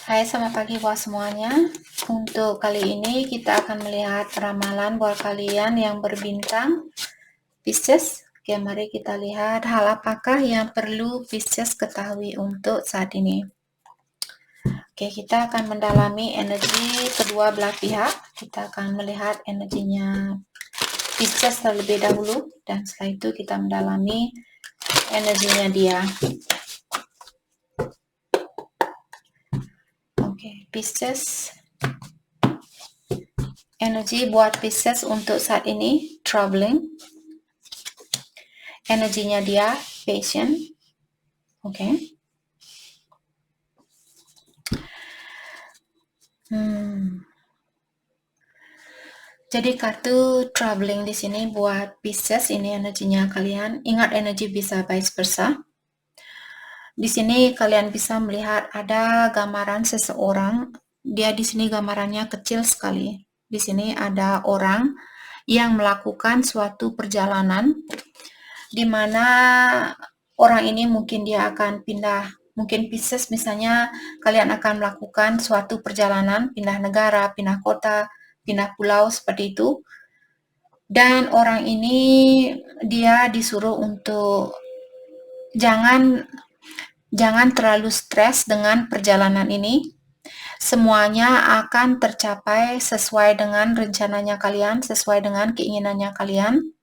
Hai, selamat pagi buat semuanya. Untuk kali ini kita akan melihat ramalan buat kalian yang berbintang Pisces. Oke, mari kita lihat hal apakah yang perlu Pisces ketahui untuk saat ini. Oke, kita akan mendalami energi kedua belah pihak. Kita akan melihat energinya Pisces terlebih dahulu, dan setelah itu kita mendalami energinya dia. Oke, Pisces. Energi buat Pisces untuk saat ini, troubling. Energinya dia, patient. Oke. Jadi kartu troubling di sini buat Pisces, ini energinya kalian. Ingat, energi bisa vice versa. Di sini kalian bisa melihat ada gambaran seseorang. Dia di sini gambarannya kecil sekali. Di sini ada orang yang melakukan suatu perjalanan di mana orang ini mungkin dia akan pindah. Mungkin Pisces misalnya kalian akan melakukan suatu perjalanan, pindah negara, pindah kota, pindah pulau seperti itu. Dan orang ini dia disuruh untuk jangan terlalu stres dengan perjalanan ini. Semuanya akan tercapai sesuai dengan rencananya kalian, sesuai dengan keinginannya kalian.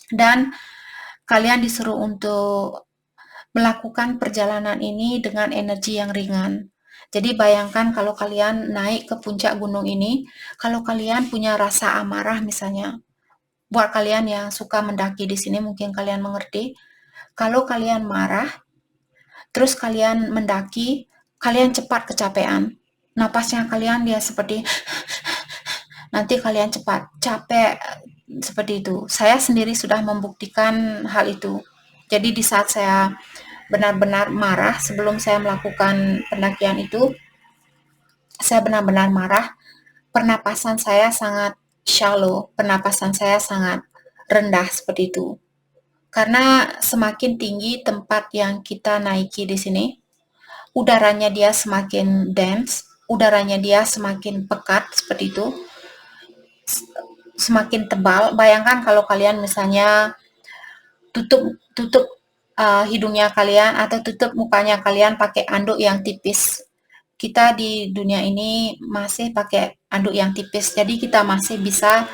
Dan kalian disuruh untuk melakukan perjalanan ini dengan energi yang ringan. Jadi bayangkan kalau kalian naik ke puncak gunung ini, kalau kalian punya rasa amarah misalnya, buat kalian yang suka mendaki di sini mungkin kalian mengerti. Kalau kalian marah, terus kalian mendaki, kalian cepat kecapean. Napasnya kalian dia seperti nanti kalian cepat capek seperti itu. Saya sendiri sudah membuktikan hal itu. Jadi di saat saya benar-benar marah sebelum saya melakukan pendakian itu, saya benar-benar marah. Pernapasan saya sangat shallow, pernapasan saya sangat rendah seperti itu. Karena semakin tinggi tempat yang kita naiki di sini, udaranya dia semakin dense, udaranya dia semakin pekat seperti itu, semakin tebal. Bayangkan kalau kalian misalnya tutup hidungnya kalian atau tutup mukanya kalian pakai anduk yang tipis. Kita di dunia ini masih pakai anduk yang tipis, jadi kita masih bisa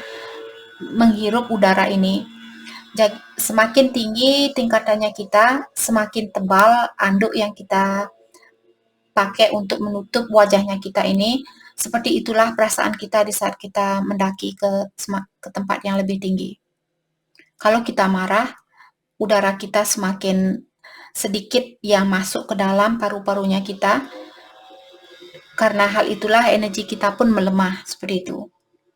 menghirup udara ini. Jadi, semakin tinggi tingkatannya kita, semakin tebal anduk yang kita pakai untuk menutup wajahnya kita ini. Seperti itulah perasaan kita di saat kita mendaki ke tempat yang lebih tinggi. Kalau kita marah, udara kita semakin sedikit yang masuk ke dalam paru-parunya kita. Karena hal itulah energi kita pun melemah seperti itu.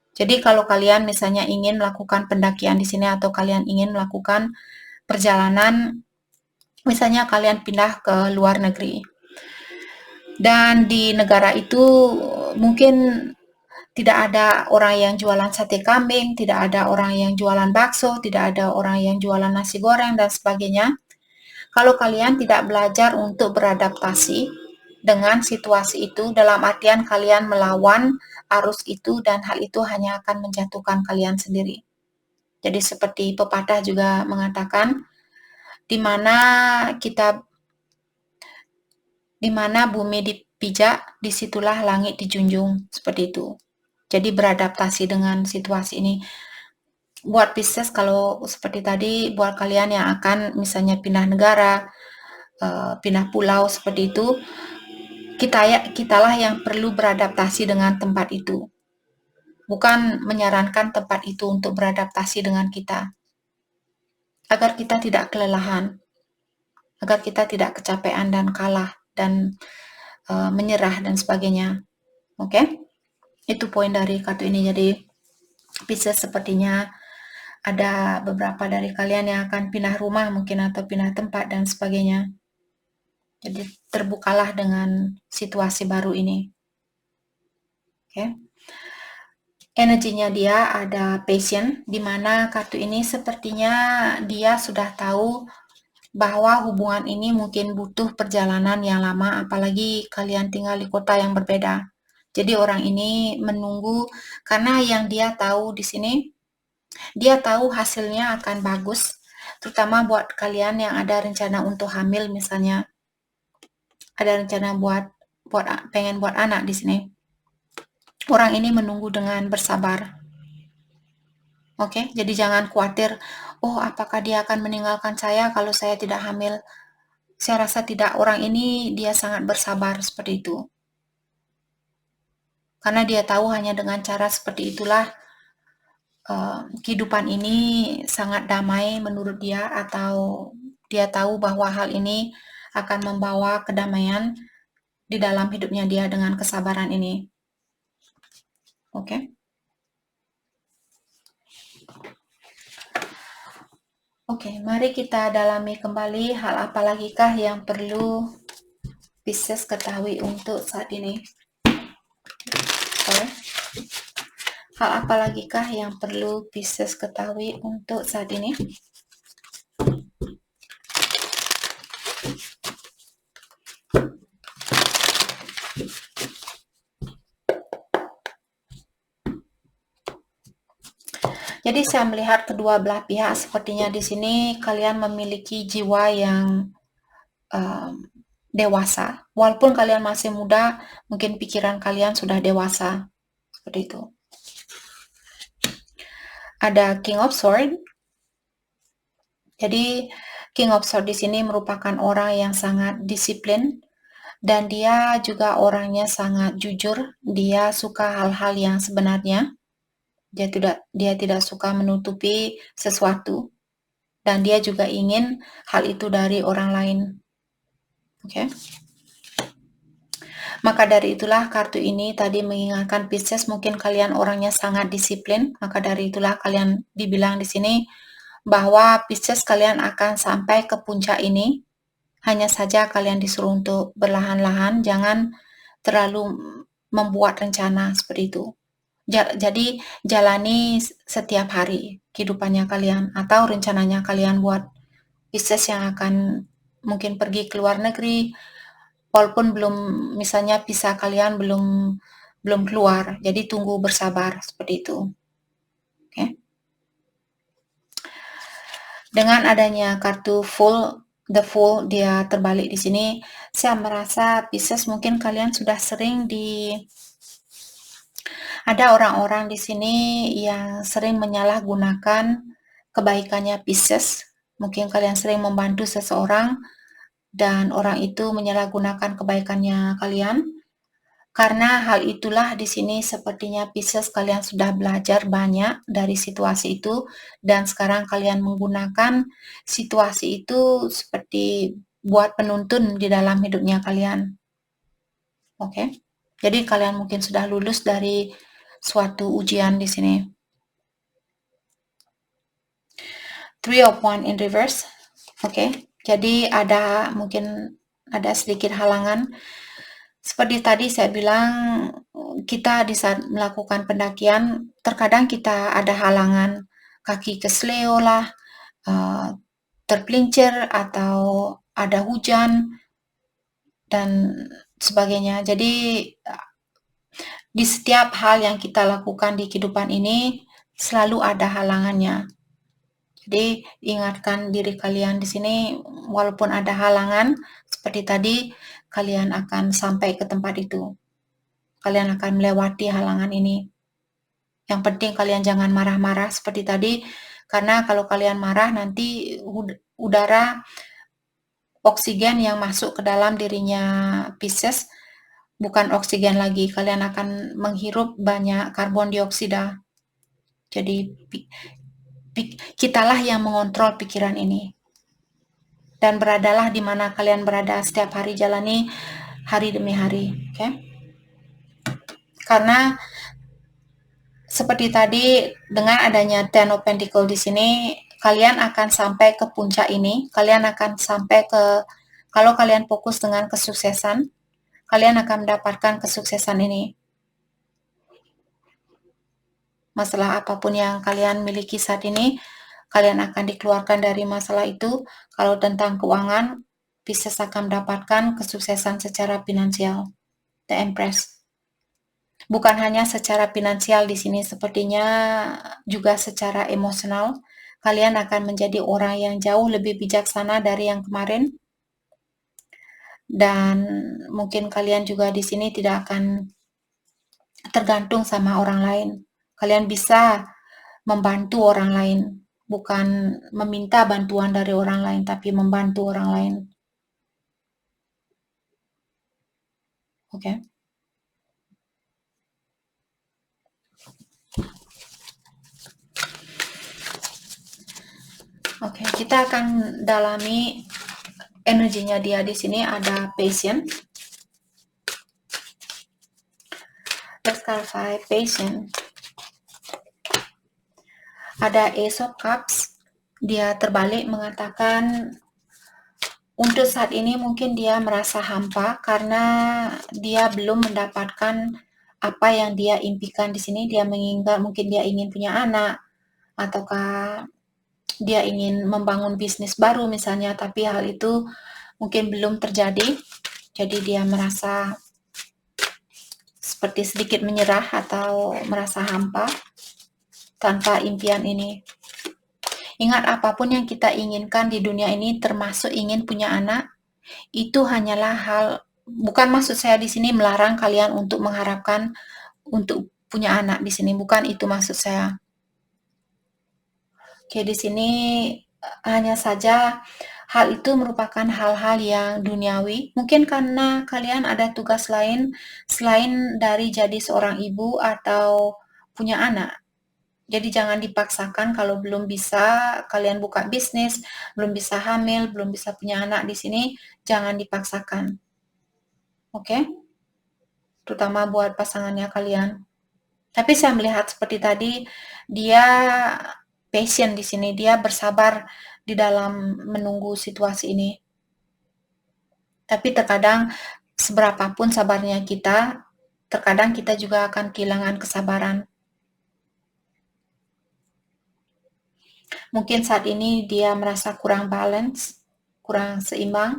Jadi kalau kalian misalnya ingin melakukan pendakian di sini atau kalian ingin melakukan perjalanan, misalnya kalian pindah ke luar negeri. Dan di negara itu mungkin tidak ada orang yang jualan sate kambing, tidak ada orang yang jualan bakso, tidak ada orang yang jualan nasi goreng dan sebagainya. Kalau kalian tidak belajar untuk beradaptasi dengan situasi itu, dalam artian kalian melawan arus itu, dan hal itu hanya akan menjatuhkan kalian sendiri. Jadi seperti pepatah juga mengatakan, di mana bumi dipijak, disitulah langit dijunjung, seperti itu. Jadi beradaptasi dengan situasi ini. Buat Pisces, kalau seperti tadi, buat kalian yang akan misalnya pindah negara, pindah pulau seperti itu, kitalah yang perlu beradaptasi dengan tempat itu. Bukan menyarankan tempat itu untuk beradaptasi dengan kita. Agar kita tidak kelelahan, agar kita tidak kecapean dan kalah dan menyerah dan sebagainya. Oke? Itu poin dari kartu ini. Jadi Pisces sepertinya ada beberapa dari kalian yang akan pindah rumah mungkin atau pindah tempat dan sebagainya. Jadi terbukalah dengan situasi baru ini. Oke. Energinya dia ada passion, di mana kartu ini sepertinya dia sudah tahu bahwa hubungan ini mungkin butuh perjalanan yang lama, apalagi kalian tinggal di kota yang berbeda. Jadi orang ini menunggu karena yang dia tahu di sini, dia tahu hasilnya akan bagus, terutama buat kalian yang ada rencana untuk hamil misalnya, ada rencana pengen buat anak di sini. Orang ini menunggu dengan bersabar. Oke, jadi jangan khawatir, oh apakah dia akan meninggalkan saya kalau saya tidak hamil? Saya rasa tidak, orang ini dia sangat bersabar seperti itu. Karena dia tahu hanya dengan cara seperti itulah kehidupan ini sangat damai menurut dia, atau dia tahu bahwa hal ini akan membawa kedamaian di dalam hidupnya dia dengan kesabaran ini. Oke. Oke, mari kita dalami kembali hal apa lagikah yang perlu Pisces ketahui untuk saat ini. Sorry. Hal apa lagikah yang perlu Pisces ketahui untuk saat ini? Jadi saya melihat kedua belah pihak sepertinya di sini kalian memiliki jiwa yang dewasa. Walaupun kalian masih muda, mungkin pikiran kalian sudah dewasa. Seperti itu. Ada King of Swords. Jadi King of Swords di sini merupakan orang yang sangat disiplin dan dia juga orangnya sangat jujur. Dia suka hal-hal yang sebenarnya. Dia tidak suka menutupi sesuatu. Dan dia juga ingin hal itu dari orang lain. Oke. Maka dari itulah kartu ini tadi mengingatkan Pisces, mungkin kalian orangnya sangat disiplin. Maka dari itulah kalian dibilang di sini bahwa Pisces kalian akan sampai ke puncak ini. Hanya saja kalian disuruh untuk berlahan-lahan, jangan terlalu membuat rencana seperti itu. Jadi jalani setiap hari kehidupannya kalian, atau rencananya kalian buat Pisces yang akan mungkin pergi ke luar negeri, walaupun belum, misalnya visa kalian belum keluar, jadi tunggu bersabar seperti itu. Oke. Dengan adanya kartu The Fool dia terbalik di sini, saya merasa Pisces mungkin kalian sudah sering ada orang-orang di sini yang sering menyalahgunakan kebaikannya Pisces. Mungkin kalian sering membantu seseorang dan orang itu menyalahgunakan kebaikannya kalian. Karena hal itulah di sini sepertinya Pisces kalian sudah belajar banyak dari situasi itu dan sekarang kalian menggunakan situasi itu seperti buat penuntun di dalam hidupnya kalian. Oke. Jadi kalian mungkin sudah lulus dari suatu ujian di sini. Three of Wands in reverse. Oke. Jadi mungkin ada sedikit halangan. Seperti tadi saya bilang, kita di saat melakukan pendakian, terkadang kita ada halangan, kaki kesleo lah, terpelincir, atau ada hujan, dan sebagainya. Jadi, di setiap hal yang kita lakukan di kehidupan ini, selalu ada halangannya. Jadi, ingatkan diri kalian di sini, walaupun ada halangan, seperti tadi, kalian akan sampai ke tempat itu. Kalian akan melewati halangan ini. Yang penting kalian jangan marah-marah seperti tadi, karena kalau kalian marah nanti udara oksigen yang masuk ke dalam dirinya Pisces bukan oksigen lagi, kalian akan menghirup banyak karbon dioksida. Jadi kitalah yang mengontrol pikiran ini. Dan beradalah di mana kalian berada setiap hari, jalani hari demi hari, oke? Karena seperti tadi, dengan adanya Ten of Pentacles di sini, kalian akan sampai ke puncak ini. Kalian akan sampai kalau kalian fokus dengan kesuksesan, kalian akan mendapatkan kesuksesan ini. Masalah apapun yang kalian miliki saat ini, kalian akan dikeluarkan dari masalah itu. Kalau tentang keuangan, Pisces akan mendapatkan kesuksesan secara finansial. The Empress. Bukan hanya secara finansial di sini, sepertinya juga secara emosional. Kalian akan menjadi orang yang jauh lebih bijaksana dari yang kemarin. Dan mungkin kalian juga di sini tidak akan tergantung sama orang lain. Kalian bisa membantu orang lain, bukan meminta bantuan dari orang lain, tapi membantu orang lain. Oke. Oke, kita akan dalami energinya dia di sini. Ada passion. Let's clarify passion. Ada Ace of Cups. Dia terbalik mengatakan untuk saat ini mungkin dia merasa hampa karena dia belum mendapatkan apa yang dia impikan di sini. Dia mengingat mungkin dia ingin punya anak, ataukah dia ingin membangun bisnis baru misalnya, tapi hal itu mungkin belum terjadi. Jadi dia merasa seperti sedikit menyerah atau merasa hampa tanpa impian ini. Ingat, apapun yang kita inginkan di dunia ini, termasuk ingin punya anak, itu hanyalah hal, bukan maksud saya di sini melarang kalian untuk mengharapkan untuk punya anak di sini, bukan itu maksud saya. Oke, di sini hanya saja hal itu merupakan hal-hal yang duniawi. Mungkin karena kalian ada tugas lain selain dari jadi seorang ibu atau punya anak. Jadi jangan dipaksakan kalau belum bisa kalian buka bisnis, belum bisa hamil, belum bisa punya anak di sini, jangan dipaksakan. Oke? Terutama buat pasangannya kalian. Tapi saya melihat seperti tadi, dia patient di sini, dia bersabar di dalam menunggu situasi ini. Tapi terkadang seberapapun sabarnya kita, terkadang kita juga akan kehilangan kesabaran. Mungkin saat ini dia merasa kurang balance, kurang seimbang.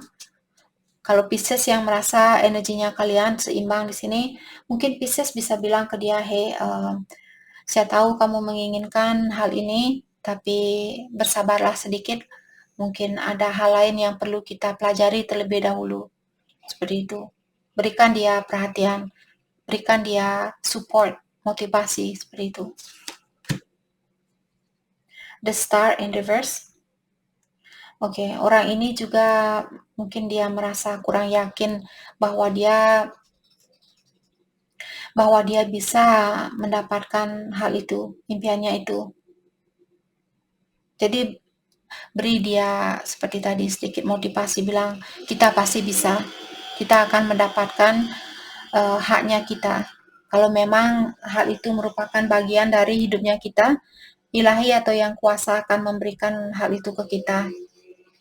Kalau Pisces yang merasa energinya kalian seimbang di sini, mungkin Pisces bisa bilang ke dia, hey, saya tahu kamu menginginkan hal ini, tapi bersabarlah sedikit. Mungkin ada hal lain yang perlu kita pelajari terlebih dahulu. Seperti itu. Berikan dia perhatian, berikan dia support, motivasi, seperti itu. The Star in Reverse. Oke, orang ini juga mungkin dia merasa kurang yakin bahwa dia bisa mendapatkan hal itu, impiannya itu. Jadi beri dia seperti tadi sedikit motivasi, bilang kita pasti bisa, kita akan mendapatkan haknya kita. Kalau memang hal itu merupakan bagian dari hidupnya kita, ilahi atau yang kuasa akan memberikan hal itu ke kita.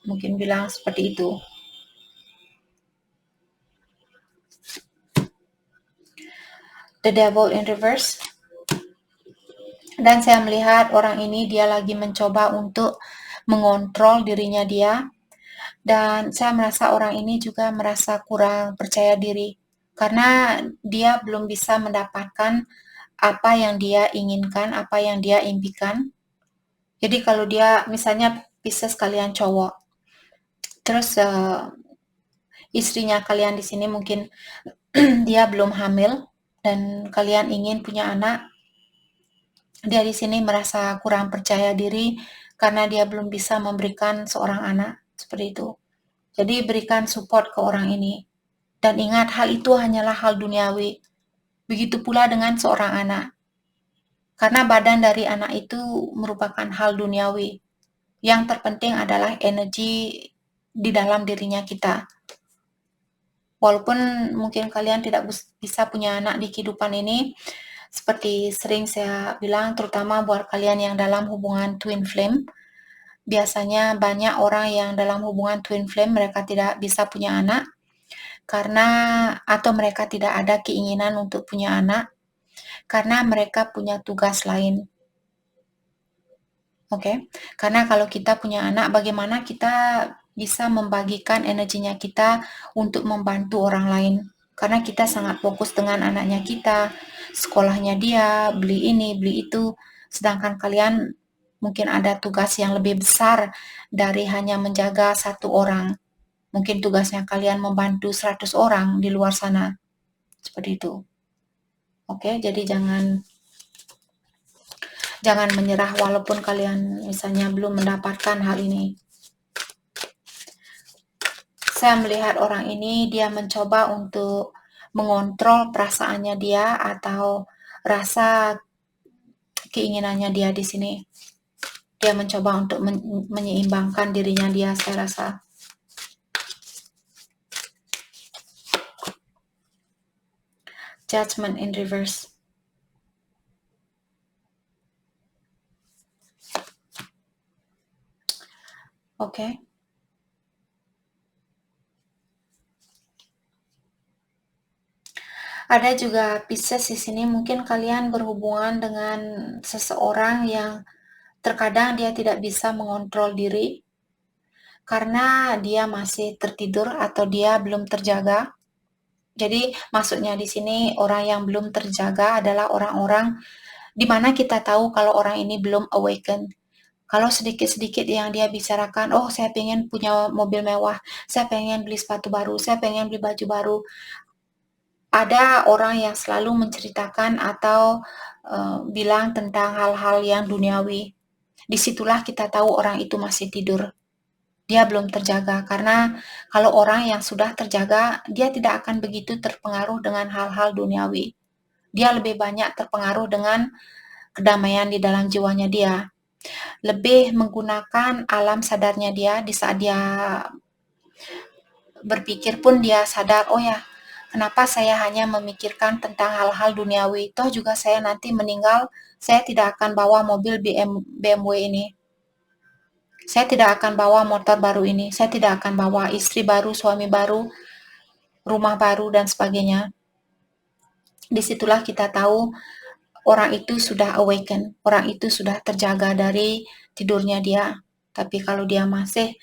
Mungkin bilang seperti itu. The Devil in Reverse. Dan saya melihat orang ini dia lagi mencoba untuk mengontrol dirinya dia. Dan saya merasa orang ini juga merasa kurang percaya diri. Karena dia belum bisa mendapatkan apa yang dia inginkan, apa yang dia impikan. Jadi kalau dia misalnya Pisces kalian cowok, terus istrinya kalian di sini mungkin dia belum hamil dan kalian ingin punya anak, dia di sini merasa kurang percaya diri karena dia belum bisa memberikan seorang anak seperti itu. Jadi berikan support ke orang ini. Dan ingat, hal itu hanyalah hal duniawi. Begitu pula dengan seorang anak. Karena badan dari anak itu merupakan hal duniawi. Yang terpenting adalah energi di dalam dirinya kita. Walaupun mungkin kalian tidak bisa punya anak di kehidupan ini, seperti sering saya bilang, terutama buat kalian yang dalam hubungan twin flame, biasanya banyak orang yang dalam hubungan twin flame mereka tidak bisa punya anak karena atau mereka tidak ada keinginan untuk punya anak karena mereka punya tugas lain. Oke, karena kalau kita punya anak, bagaimana kita bisa membagikan energinya kita untuk membantu orang lain. Karena kita sangat fokus dengan anaknya kita, sekolahnya dia, beli ini, beli itu. Sedangkan kalian mungkin ada tugas yang lebih besar dari hanya menjaga satu orang. Mungkin tugasnya kalian membantu 100 orang di luar sana. Seperti itu. Oke, jadi jangan menyerah walaupun kalian misalnya belum mendapatkan hal ini. Saya melihat orang ini dia mencoba untuk mengontrol perasaannya dia atau rasa keinginannya dia di sini. Dia mencoba untuk menyeimbangkan dirinya dia, saya rasa. Judgment in reverse. Oke. Ada juga Pisces di sini, mungkin kalian berhubungan dengan seseorang yang terkadang dia tidak bisa mengontrol diri karena dia masih tertidur atau dia belum terjaga. Jadi maksudnya di sini orang yang belum terjaga adalah orang-orang di mana kita tahu kalau orang ini belum awaken. Kalau sedikit-sedikit yang dia bicarakan, oh saya pengen punya mobil mewah, saya pengen beli sepatu baru, saya pengen beli baju baru. Ada orang yang selalu menceritakan atau bilang tentang hal-hal yang duniawi. Disitulah kita tahu orang itu masih tidur. Dia belum terjaga, karena kalau orang yang sudah terjaga, dia tidak akan begitu terpengaruh dengan hal-hal duniawi. Dia lebih banyak terpengaruh dengan kedamaian di dalam jiwanya dia. Lebih menggunakan alam sadarnya dia di saat dia berpikir pun dia sadar, oh ya, kenapa saya hanya memikirkan tentang hal-hal duniawi? Toh juga saya nanti meninggal, saya tidak akan bawa mobil BMW ini. Saya tidak akan bawa motor baru ini. Saya tidak akan bawa istri baru, suami baru, rumah baru, dan sebagainya. Disitulah kita tahu orang itu sudah awaken, orang itu sudah terjaga dari tidurnya dia. Tapi kalau dia masih,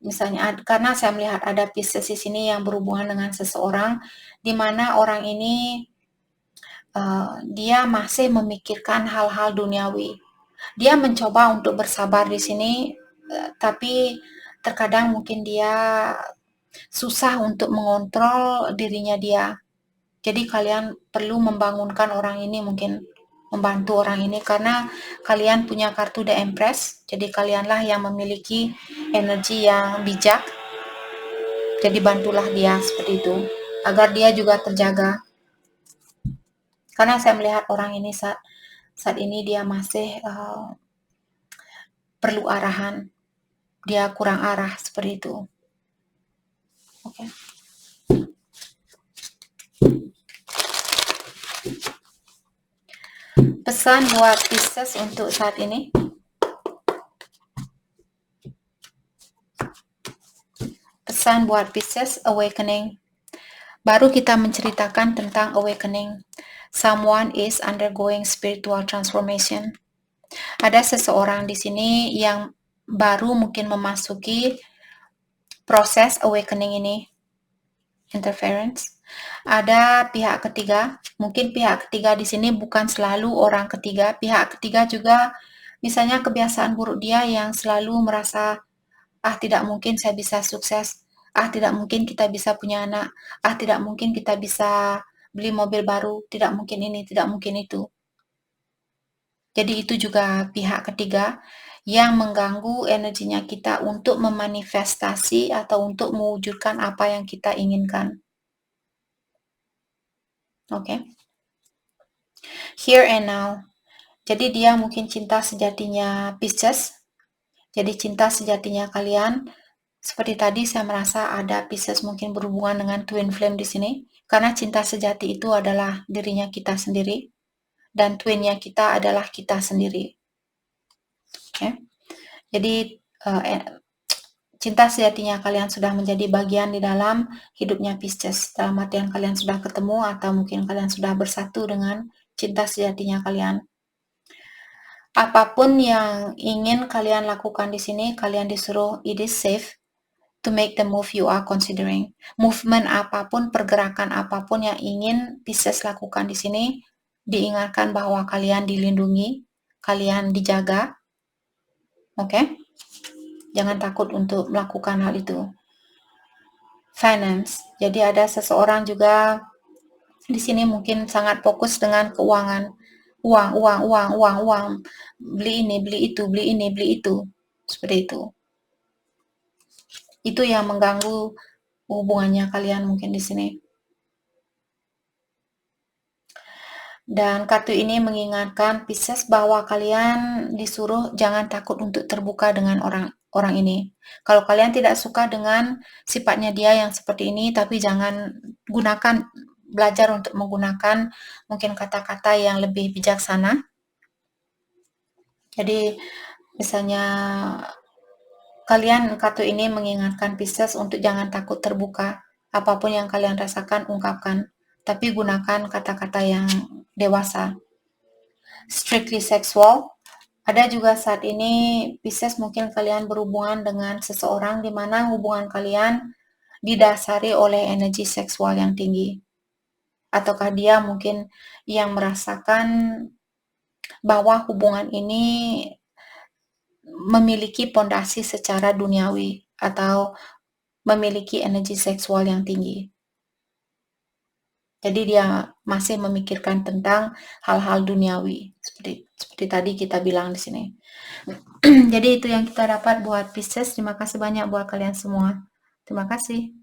misalnya, karena saya melihat ada Pisces di sini yang berhubungan dengan seseorang, di mana orang ini dia masih memikirkan hal-hal duniawi. Dia mencoba untuk bersabar di sini, tapi terkadang mungkin dia susah untuk mengontrol dirinya dia. Jadi kalian perlu membangunkan orang ini, mungkin membantu orang ini, karena kalian punya kartu The Empress, jadi kalianlah yang memiliki energi yang bijak. Jadi bantulah dia seperti itu, agar dia juga terjaga. Karena saya melihat orang ini saat ini dia masih perlu arahan, dia kurang arah seperti itu. Oke. Pesan buat Pisces untuk saat ini. Pesan buat Pisces, awakening. Baru kita menceritakan tentang awakening. Someone is undergoing spiritual transformation. Ada seseorang di sini yang baru mungkin memasuki proses awakening ini. Interference. Ada pihak ketiga. Mungkin pihak ketiga di sini bukan selalu orang ketiga. Pihak ketiga juga misalnya kebiasaan buruk dia yang selalu merasa, tidak mungkin saya bisa sukses. Tidak mungkin kita bisa punya anak. Tidak mungkin kita bisa beli mobil baru. Tidak mungkin ini, tidak mungkin itu. Jadi itu juga pihak ketiga yang mengganggu energinya kita untuk memanifestasi atau untuk mewujudkan apa yang kita inginkan. Oke. Here and now. Jadi dia mungkin cinta sejatinya Pisces. Jadi cinta sejatinya kalian. Seperti tadi saya merasa ada Pisces mungkin berhubungan dengan twin flame di sini. Karena cinta sejati itu adalah dirinya kita sendiri. Dan twinnya kita adalah kita sendiri. Oke. Jadi cinta sejatinya kalian sudah menjadi bagian di dalam hidupnya Pisces. Dalam artian kalian sudah ketemu atau mungkin kalian sudah bersatu dengan cinta sejatinya kalian. Apapun yang ingin kalian lakukan di sini, kalian disuruh it is safe to make the move you are considering. Movement apapun, pergerakan apapun yang ingin Pisces lakukan di sini, diingatkan bahwa kalian dilindungi, kalian dijaga, oke? Jangan takut untuk melakukan hal itu. Finance, jadi ada seseorang juga di sini mungkin sangat fokus dengan keuangan, uang, beli ini, beli itu, beli ini, beli itu, seperti itu. Itu yang mengganggu hubungannya kalian mungkin di sini. Dan kartu ini mengingatkan Pisces bahwa kalian disuruh jangan takut untuk terbuka dengan orang ini. Kalau kalian tidak suka dengan sifatnya dia yang seperti ini, tapi jangan belajar untuk menggunakan mungkin kata-kata yang lebih bijaksana. Jadi misalnya kartu ini mengingatkan Pisces untuk jangan takut terbuka. Apapun yang kalian rasakan, ungkapkan. Tapi gunakan kata-kata yang dewasa. Strictly sexual. Ada juga saat ini Pisces mungkin kalian berhubungan dengan seseorang di mana hubungan kalian didasari oleh energi seksual yang tinggi. Ataukah dia mungkin yang merasakan bahwa hubungan ini memiliki pondasi secara duniawi atau memiliki energi seksual yang tinggi. Jadi dia masih memikirkan tentang hal-hal duniawi seperti tadi kita bilang di sini. Jadi itu yang kita dapat buat Pisces. Terima kasih banyak buat kalian semua. Terima kasih.